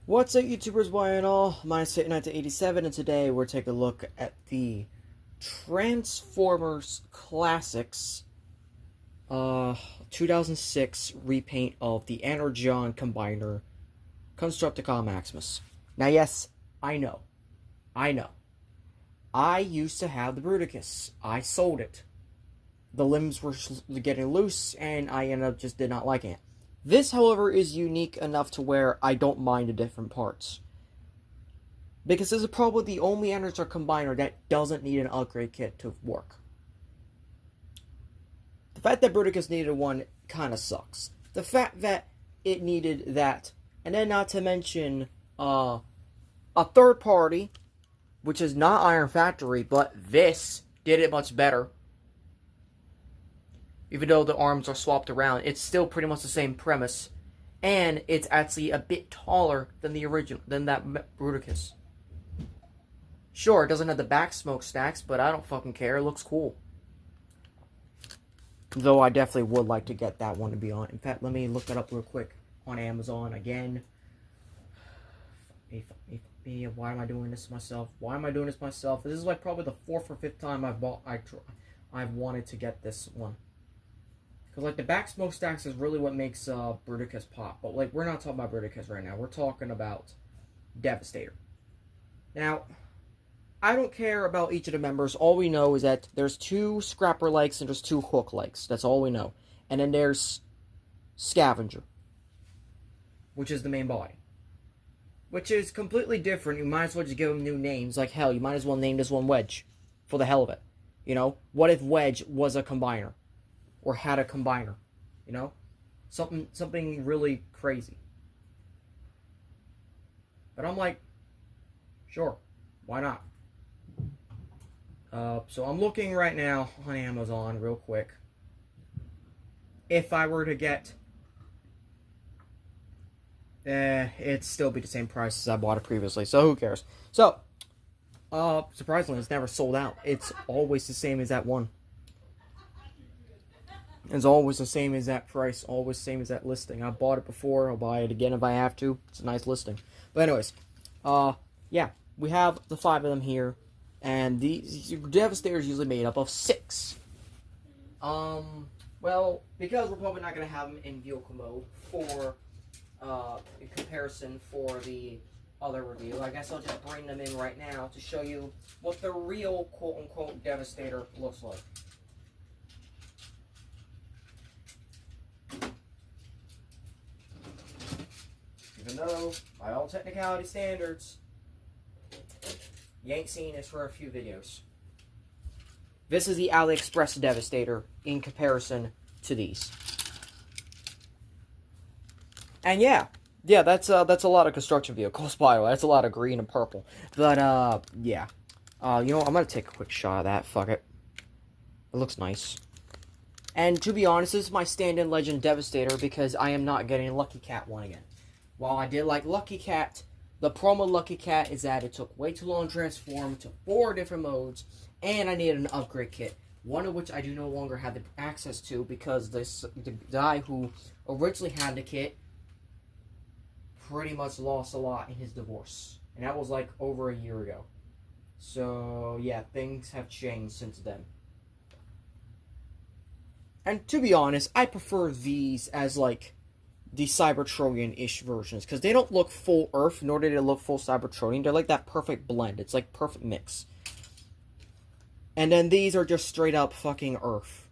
What's up, YouTubers, why and all? Mine's Fit1987, and today we're taking a look at the Transformers Classics 2006 repaint of the Energon Combiner Constructicon Maximus. Now, yes, I know. I used to have the Bruticus. I sold it. The limbs were getting loose, and I ended up just did not liking it. This, however, is unique enough to where I don't mind the different parts. Because this is probably the only Energon Combiner that doesn't need an upgrade kit to work. The fact that Bruticus needed one kind of sucks. The fact that it needed that, and then not to mention a third party, which is not Iron Factory, but this did it much better. Even though the arms are swapped around, it's still pretty much the same premise. And it's actually a bit taller than the original, than that Bruticus. Sure, it doesn't have the back smokestacks, but I don't fucking care. It looks cool. Though I definitely would like to get that one to be on. In fact, let me look that up real quick on Amazon again. Why am I doing this myself? Why am I doing this myself? This is like probably the 4th or 5th time I've wanted to get this one. Because, like, the back smokestacks is really what makes Bruticus pop. But, like, we're not talking about Bruticus right now. We're talking about Devastator. Now, I don't care about each of the members. All we know is that there's 2 scrapper legs and there's 2 hook legs. That's all we know. And then there's Scavenger, which is the main body. Which is completely different. You might as well just give them new names. Like, hell, you might as well name this one Wedge. For the hell of it. You know? What if Wedge was a combiner? Or had a combiner, you know? Something really crazy. But I'm like, sure, why not? So I'm looking right now on Amazon real quick. If I were to get, it'd still be the same price as I bought it previously, so who cares? So, surprisingly, it's never sold out. It's always the same as that one. It's always the same as that price, always the same as that listing. I bought it before, I'll buy it again if I have to. It's a nice listing. But anyways, yeah, we have the 5 of them here, and these Devastators usually made up of 6. Well, because we're probably not going to have them in vehicle mode for, in comparison for the other review, I guess I'll just bring them in right now to show you what the real quote-unquote Devastator looks like. Even though, by all technicality standards, you ain't seen this for a few videos. This is the AliExpress Devastator in comparison to these. And yeah, that's a lot of construction vehicles, by the way. That's a lot of green and purple. But, yeah. You know what? I'm gonna take a quick shot of that. Fuck it. It looks nice. And to be honest, this is my stand-in Legend Devastator because I am not getting Lucky Cat one again. While I did like Lucky Cat, the problem with Lucky Cat is that it took way too long to transform to 4 different modes, and I needed an upgrade kit, one of which I do no longer have the access to because the guy who originally had the kit pretty much lost a lot in his divorce, and that was like over a year ago. So yeah, things have changed since then. And to be honest, I prefer these as like the Cybertronian-ish versions, because they don't look full Earth, nor do they look full Cybertronian. They're like that perfect blend. It's like perfect mix. And then these are just straight up fucking Earth.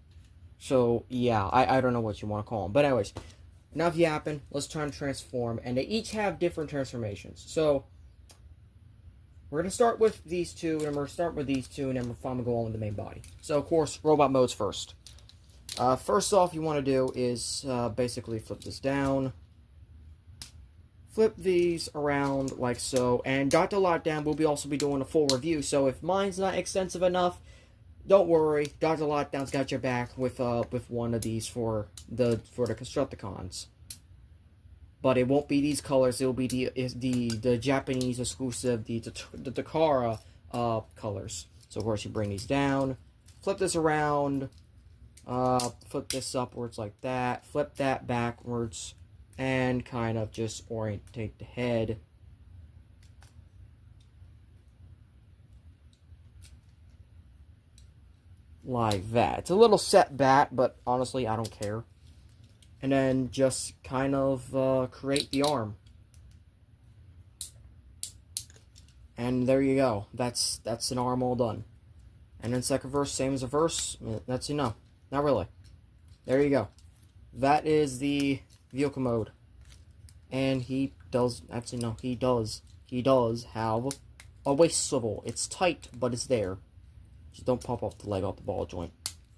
So, yeah, I don't know what you want to call them. But anyways, enough yapping. Let's try and transform. And they each have different transformations. So, we're going to start with these 2, and we're going to start with these 2, and then we're finally go on with the main body. So, of course, robot modes first. First off, you want to do is basically flip this down, flip these around like so, and Dr. Lockdown will also be doing a full review, so if mine's not extensive enough, don't worry, Dr. Lockdown's got your back with one of these for the Constructicons. But it won't be these colors, it'll be the Japanese exclusive, the Takara colors. So of course you bring these down, flip this around, flip this upwards like that, flip that backwards, and kind of just orientate the head like that. It's a little set back, but honestly, I don't care. And then just kind of create the arm. And there you go. That's an arm all done. And then second verse, same as the verse. That's, not really. There you go. That is the vehicle mode. And he does, actually no, he does have a waist swivel. It's tight, but it's there. Just don't pop off the leg off the ball joint.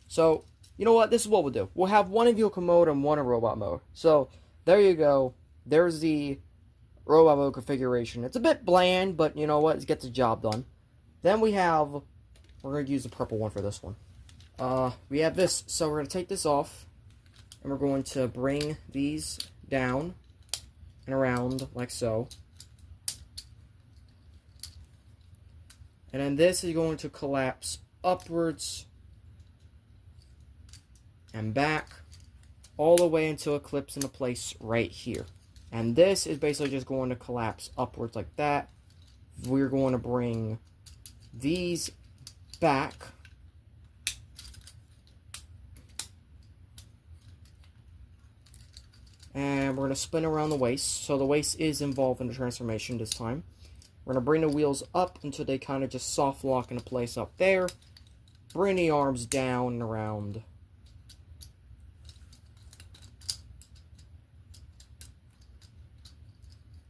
So, you know what? This is what we'll do. We'll have one in vehicle mode and one in robot mode. So, there you go. There's the robot mode configuration. It's a bit bland, but you know what? It gets the job done. Then we have, we're going to use the purple one for this one. We have this, so we're going to take this off, and we're going to bring these down and around like so. And then this is going to collapse upwards and back all the way until it clips into place right here. And this is basically just going to collapse upwards like that. We're going to bring these back. And we're going to spin around the waist. So the waist is involved in the transformation this time. We're going to bring the wheels up until they kind of just soft lock into place up there. Bring the arms down and around.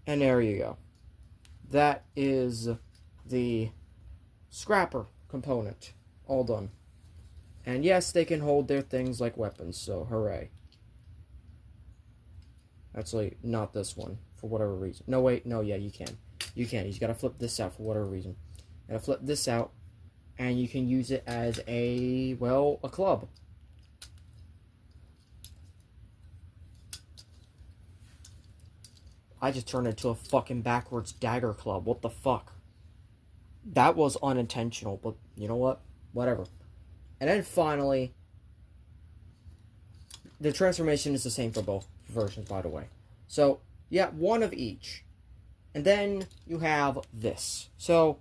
And there you go. That is the scrapper component. All done. And yes, they can hold their things like weapons, so hooray. Actually, not this one, for whatever reason. No, wait, no, yeah, you can. You can. You just gotta flip this out for whatever reason. You gotta flip this out, and you can use it as a, well, a club. I just turned into a fucking backwards dagger club. What the fuck? That was unintentional, but you know what? Whatever. And then finally, the transformation is the same for both versions, by the way. So, yeah, one of each. And then you have this. So,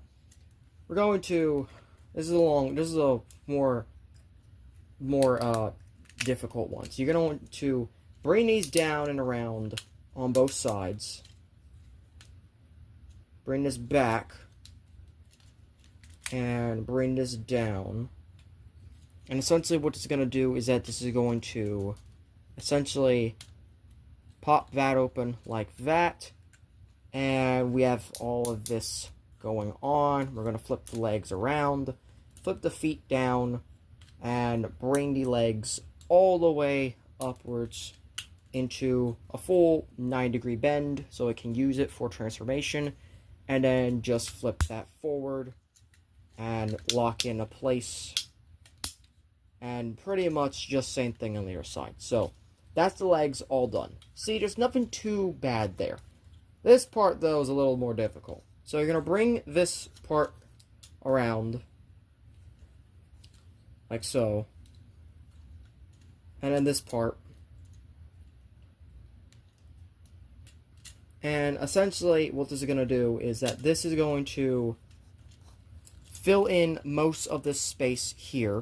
we're going to, this is a more difficult one. So you're going to want to bring these down and around on both sides. Bring this back. And bring this down. And essentially what this is going to do is that this is going to essentially pop that open like that. And we have all of this going on. We're going to flip the legs around, flip the feet down, and bring the legs all the way upwards into a full 9-degree bend so it can use it for transformation. And then just flip that forward and lock into place. And pretty much just same thing on the other side. So that's the legs all done. See, there's nothing too bad there. This part, though, is a little more difficult. So you're going to bring this part around, like so. And then this part. And essentially, what this is going to do is that this is going to fill in most of this space here.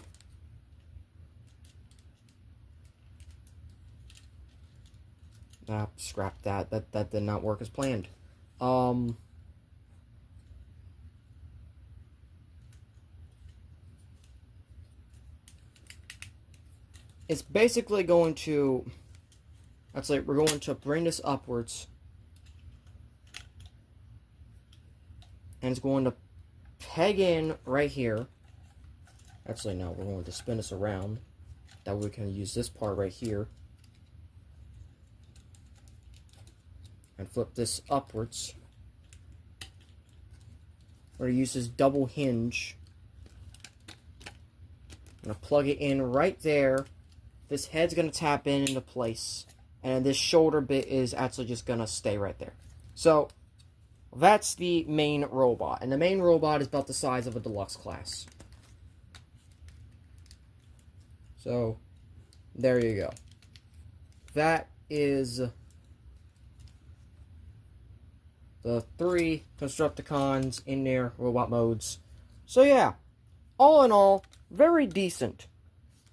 Scrap that. That did not work as planned. It's basically going to, we're going to bring this upwards. And it's going to peg in right here. Actually, no, we're going to spin this around. That way we can use this part right here. And flip this upwards. We're going to use this double hinge. I'm going to plug it in right there. This head's going to tap into place. And this shoulder bit is actually just going to stay right there. So, that's the main robot. And the main robot is about the size of a deluxe class. So, there you go. That is the 3 Constructicons in their robot modes. So yeah, all in all, very decent.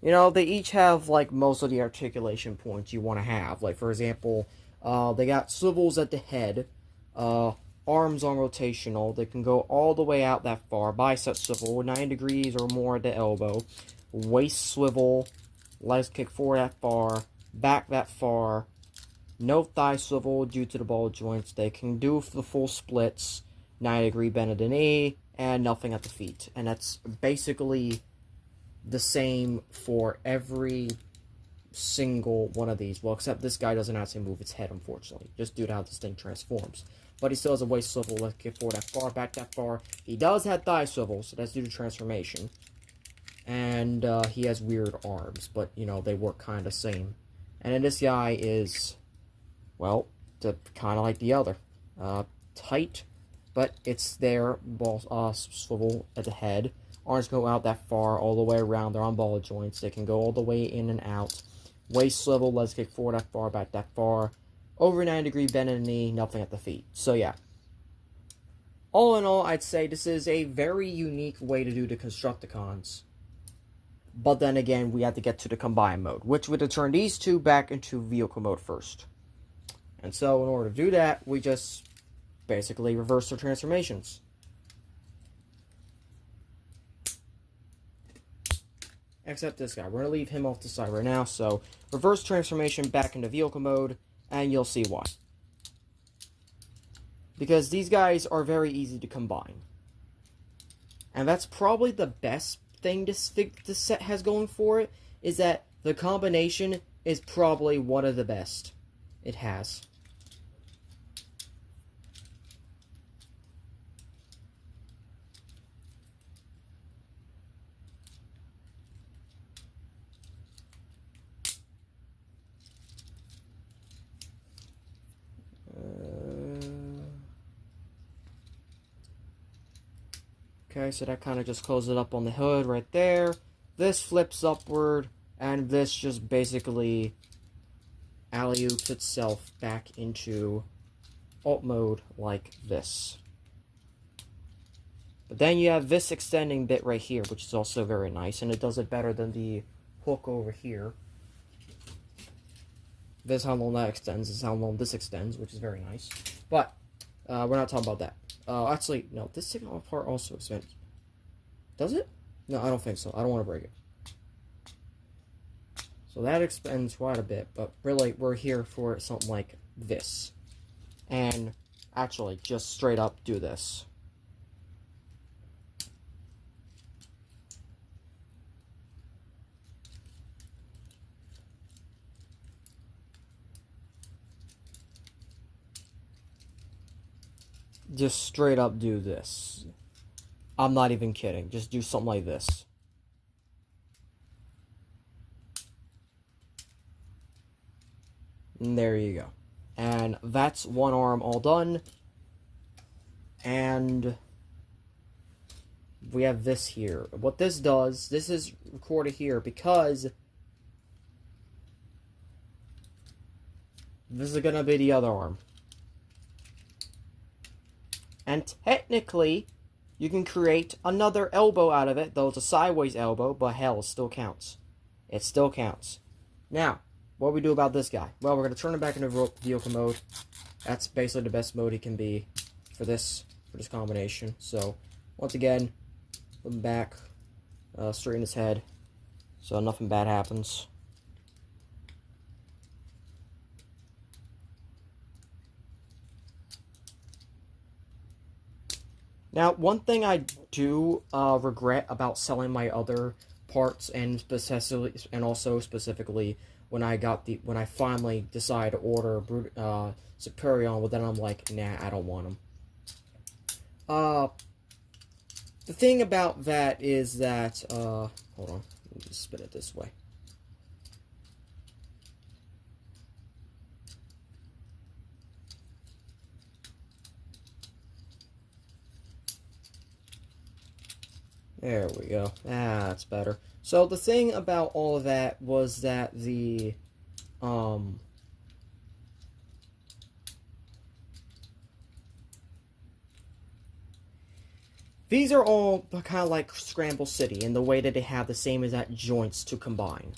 You know, they each have, like, most of the articulation points you want to have. Like, for example, they got swivels at the head, arms on rotational. They can go all the way out that far. Bicep swivel, 9 degrees or more at the elbow. Waist swivel, legs kick forward that far, back that far. No thigh swivel due to the ball joints. They can do the full splits, 9-degree bend at the knee, and nothing at the feet. And that's basically the same for every single one of these. Well, except this guy doesn't actually move its head, unfortunately, just due to how this thing transforms. But he still has a waist swivel, let's get forward that far, back that far. He does have thigh swivel, so that's due to transformation. And he has weird arms, but, you know, they work kind of same. And then this guy is, well, kind of like the other. Tight, but it's there, ball swivel at the head. Arms go out that far, all the way around. They're on ball joints. They can go all the way in and out. Waist swivel, legs kick forward that far, back that far. Over 9-degree bend in the knee, nothing at the feet. So, yeah. All in all, I'd say this is a very unique way to do the Constructicons. But then again, we have to get to the combine mode, which would turn these two back into vehicle mode first. And so, in order to do that, we just basically reverse their transformations. Except this guy. We're going to leave him off the side right now. So, reverse transformation back into vehicle mode, and you'll see why. Because these guys are very easy to combine. And that's probably the best thing this set has going for it, is that the combination is probably one of the best it has. Okay, so that kind of just closes it up on the hood right there. This flips upward, and this just basically alley-oops itself back into alt mode like this. But then you have this extending bit right here, which is also very nice, and it does it better than the hook over here. This how long that extends, this is how long this extends, which is very nice. But we're not talking about that. Actually, no, this signal part also expands. Does it? No, I don't think so. I don't want to break it. So that expands quite a bit, but really, we're here for something like this. And actually, just straight up do this. Just straight up do this. I'm not even kidding. Just do something like this. And there you go. And that's one arm all done. And we have this here. What this does, this is recorded here because this is going to be the other arm. And technically, you can create another elbow out of it, though it's a sideways elbow, but hell, it still counts. It still counts. Now, what do we do about this guy? Well, we're going to turn him back into vehicle mode. That's basically the best mode he can be for this combination. So, once again, flip him back, straighten his head, so nothing bad happens. Now, one thing I do regret about selling my other parts, and specifically when I finally decided to order Superion, well, then I'm like, nah, I don't want them. The thing about that is that hold on, let me just spin it this way. There we go. That's better. So the thing about all of that was that the These are all kind of like Scramble City in the way that they have the same exact joints to combine.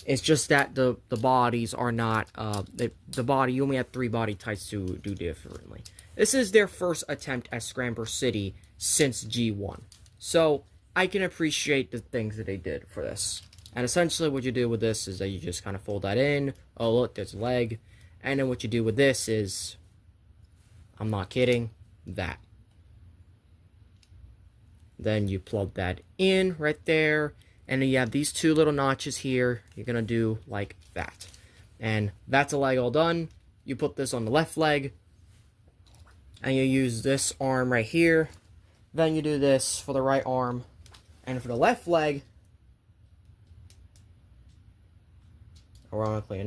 It's just that the bodies are not, the body, you only have 3 body types to do differently. This is their first attempt at Scramble City since G1. So, I can appreciate the things that they did for this. And essentially what you do with this is that you just kind of fold that in. Oh, look, there's a leg. And then what you do with this is, I'm not kidding, that. Then you plug that in right there. And then you have these 2 little notches here. You're going to do like that. And that's a leg all done. You put this on the left leg. And you use this arm right here. Then you do this for the right arm. And for the left leg, ironically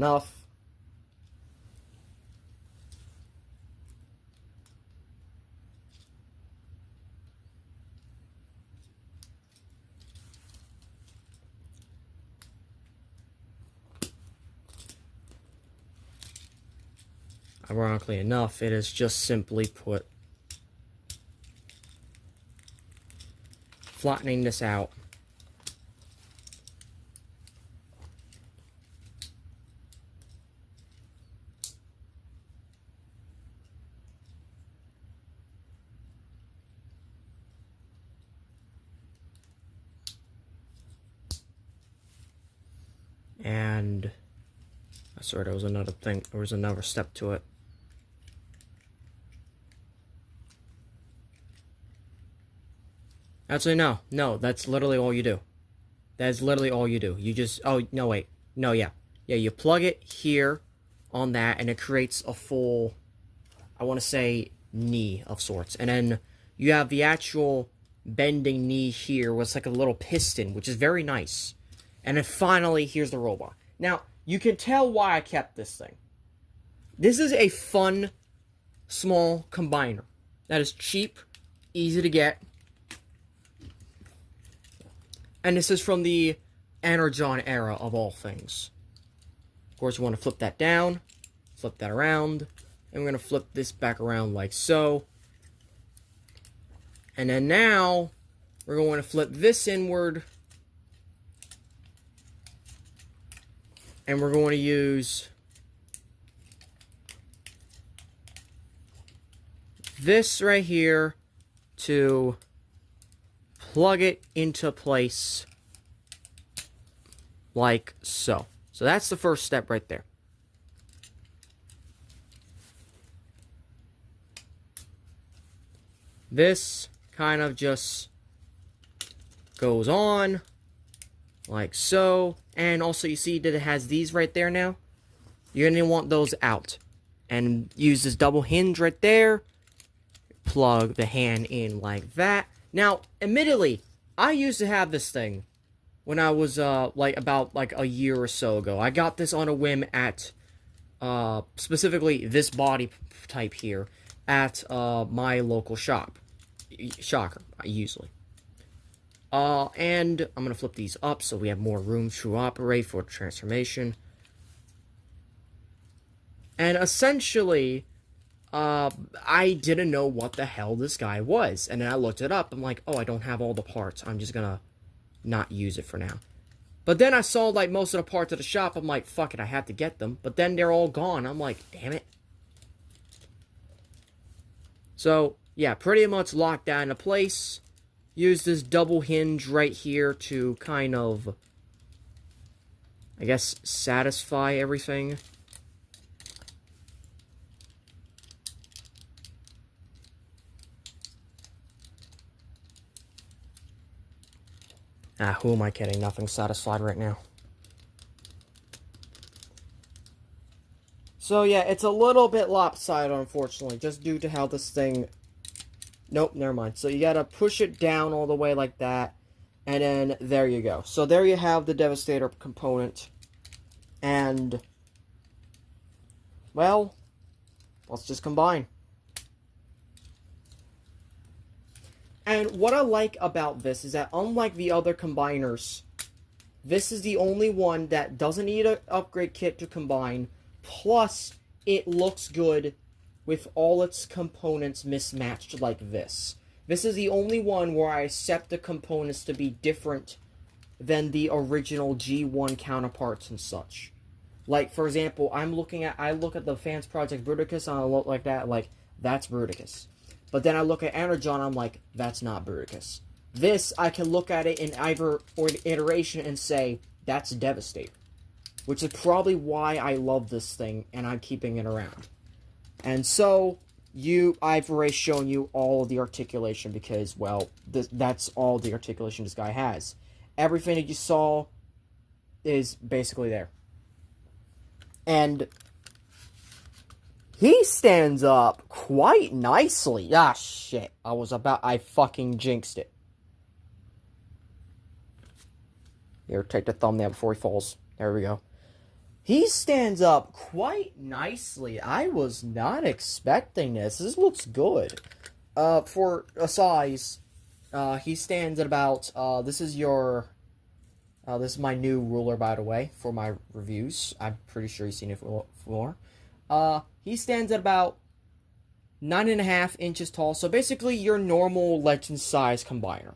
enough, it is just simply put flattening this out. And sorry, there was another thing. There was another step to it. Actually, no, that's literally all you do. That's literally all you do. You just, oh, no, wait. No, yeah. Yeah, you plug it here on that, and it creates a full, I want to say, knee of sorts. And then you have the actual bending knee here with like a little piston, which is very nice. And then finally, here's the robot. Now, you can tell why I kept this thing. This is a fun, small combiner that is cheap, easy to get. And this is from the Energon era of all things. Of course, you want to flip that down, flip that around, and we're going to flip this back around like so. And then now, we're going to flip this inward. And we're going to use this right here to plug it into place like so. So that's the first step right there. This kind of just goes on like so. And also you see that it has these right there now. You're going to want those out. And use this double hinge right there. Plug the hand in like that. Now, admittedly, I used to have this thing when I was, about a year or so ago. I got this on a whim at, specifically this body type here, at, my local shop. Shocker, usually. And I'm going to flip these up so we have more room to operate for transformation. And essentially, I didn't know what the hell this guy was. And then I looked it up. I'm like, oh, I don't have all the parts. I'm just gonna not use it for now. But then I saw, like, most of the parts of the shop. I'm like, fuck it, I have to get them. But then they're all gone. I'm like, damn it. So, yeah, pretty much locked that into place. Use this double hinge right here to kind of, I guess, satisfy everything. Ah, who am I kidding? Nothing's satisfied right now. So yeah, it's a little bit lopsided, unfortunately, just due to how this thing... Nope, never mind. So you gotta push it down all the way like that, and then there you go. So there you have the Devastator component, and, well, let's just combine. And what I like about this is that, unlike the other combiners, this is the only one that doesn't need an upgrade kit to combine, plus it looks good with all its components mismatched like this. This is the only one where I accept the components to be different than the original G1 counterparts and such. Like, for example, I look at the Fans Project Bruticus, and I look like that, like, that's Bruticus. But then I look at Energon, I'm like, that's not Bruticus. This, I can look at it in either iteration and say, that's Devastator. Which is probably why I love this thing, and I'm keeping it around. And so, I've already shown you all of the articulation, because, well, that's all the articulation this guy has. Everything that you saw is basically there. And he stands up quite nicely. Ah, shit. I fucking jinxed it. Here, take the thumbnail before he falls. There we go. He stands up quite nicely. I was not expecting this. This looks good. For a size, he stands at about, this is my new ruler, by the way, for my reviews. I'm pretty sure you've seen it before. He stands at about 9.5 inches tall. So basically your normal legend size combiner.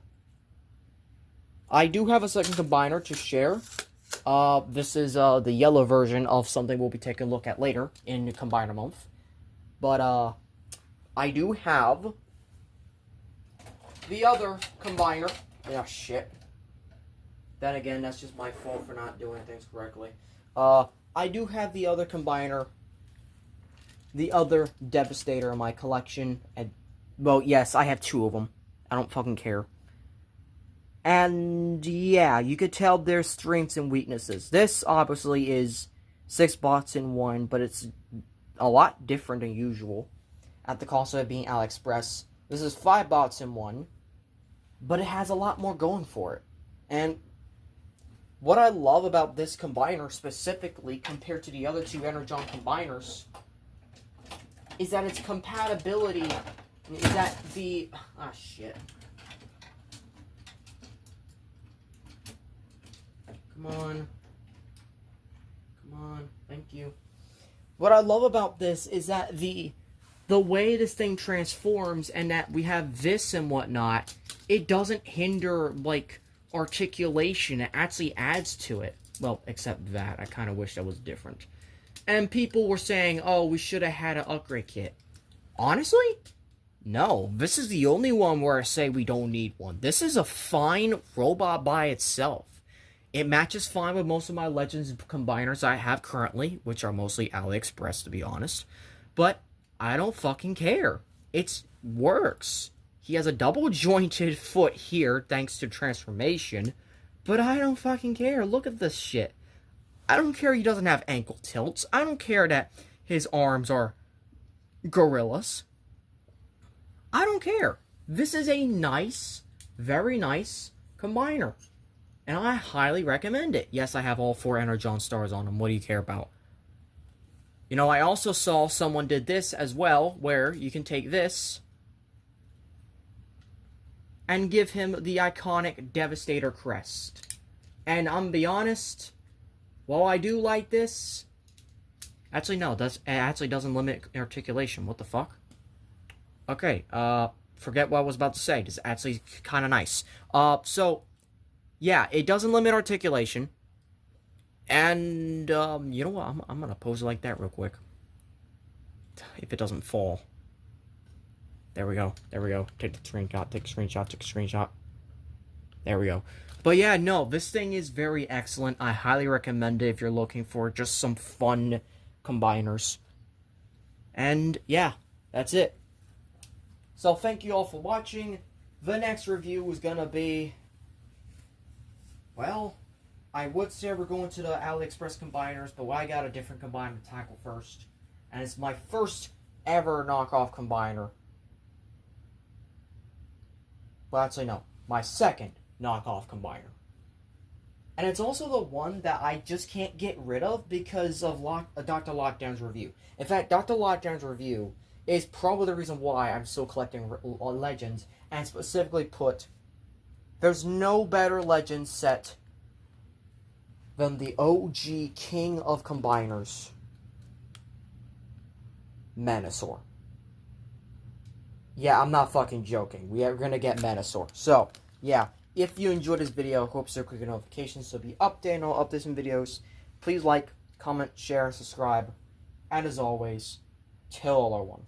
I do have a second combiner to share. This is the yellow version of something we'll be taking a look at later in Combiner Month. But I do have the other combiner. Yeah, shit. Then again, that's just my fault for not doing things correctly. I do have the other combiner, the other Devastator in my collection. And, well, yes, I have 2 of them. I don't fucking care. And, yeah, you could tell their strengths and weaknesses. This, obviously, is 6 bots in 1, but it's a lot different than usual. At the cost of it being AliExpress. This is 5 bots in 1, but it has a lot more going for it. And what I love about this combiner, specifically, compared to the other 2 Energon combiners, is that its compatibility, is that the, shit. Come on, thank you. What I love about this is that the way this thing transforms, and that we have this and whatnot, it doesn't hinder, like, articulation. It actually adds to it. Well, except that. I kind of wish that was different. And people were saying, oh, we should have had an upgrade kit. Honestly? No. This is the only one where I say we don't need one. This is a fine robot by itself. It matches fine with most of my Legends combiners I have currently, which are mostly AliExpress, to be honest. But I don't fucking care. It works. He has a double-jointed foot here, thanks to transformation. But I don't fucking care. Look at this shit. I don't care he doesn't have ankle tilts. I don't care that his arms are gorillas. I don't care. This is a nice, very nice combiner. And I highly recommend it. Yes, I have all 4 Energon stars on them. What do you care about? You know, I also saw someone did this as well, where you can take this and give him the iconic Devastator crest. And I'm gonna be honest, while I do like this, actually no, it actually doesn't limit articulation. What the fuck? Okay, forget what I was about to say. It's actually kind of nice. So, yeah, it doesn't limit articulation. And, you know what? I'm gonna pose it like that real quick. If it doesn't fall. There we go. There we go. Take the screenshot. Take a screenshot. Take a screenshot. There we go. But yeah, no, this thing is very excellent. I highly recommend it if you're looking for just some fun combiners. And, yeah, that's it. So, thank you all for watching. The next review is gonna be, well, I would say we're going to the AliExpress combiners, but I got a different combiner to tackle first. And it's my first ever knockoff combiner. Well, actually, no. My second knockoff combiner. And it's also the one that I just can't get rid of because of Dr. Lockdown's review. In fact, Dr. Lockdown's review is probably the reason why I'm still collecting Legends, and specifically put, there's no better Legends set than the OG King of Combiners, Manosaur. Yeah, I'm not fucking joking. We are gonna get Metasaur. So, yeah. If you enjoyed this video, hope so click the notifications so be updated on all updates and videos. Please like, comment, share, subscribe. And as always, till all are one.